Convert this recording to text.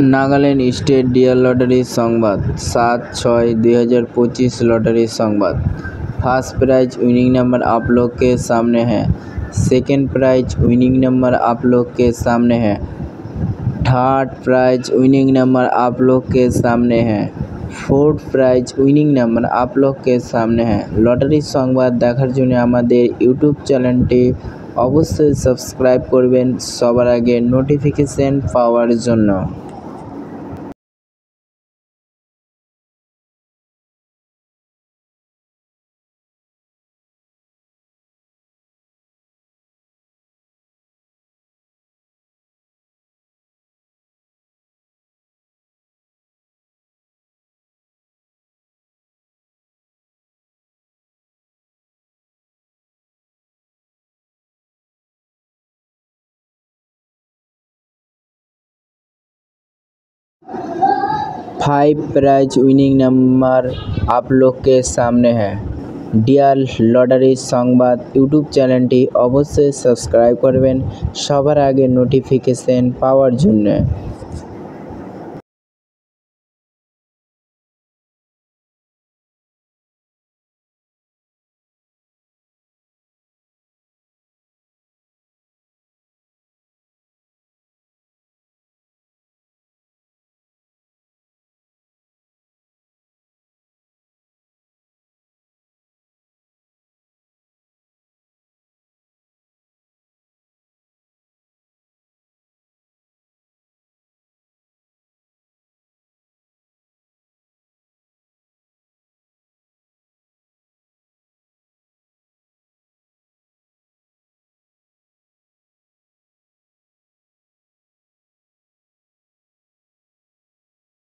Nagaland state dear lottery संवाद 7/6/2025 lottery संवाद। First prize winning number आप लोग के सामने है। सेकंड प्राइज विनिंग नंबर आप लोग के सामने है। थर्ड प्राइज विनिंग नंबर आप लोग के सामने है। फोर्थ प्राइज विनिंग नंबर आप लोग के सामने है। लॉटरी संवाद देखार जोन्नो आमादेर यूट्यूब चैनलटी अवश्य सबस्क्राइब करबेन सबार आगे नोटिफिकेशन पाওয়ার জন্য। फाइव प्राइज विनिंग नंबर आप लोग के सामने है। डियर लॉटरी संवाद यूट्यूब चैनलटी अवश्य सबस्क्राइब करबेन सबार आगे नोटिफिकेशन पाওয়ার জন্য।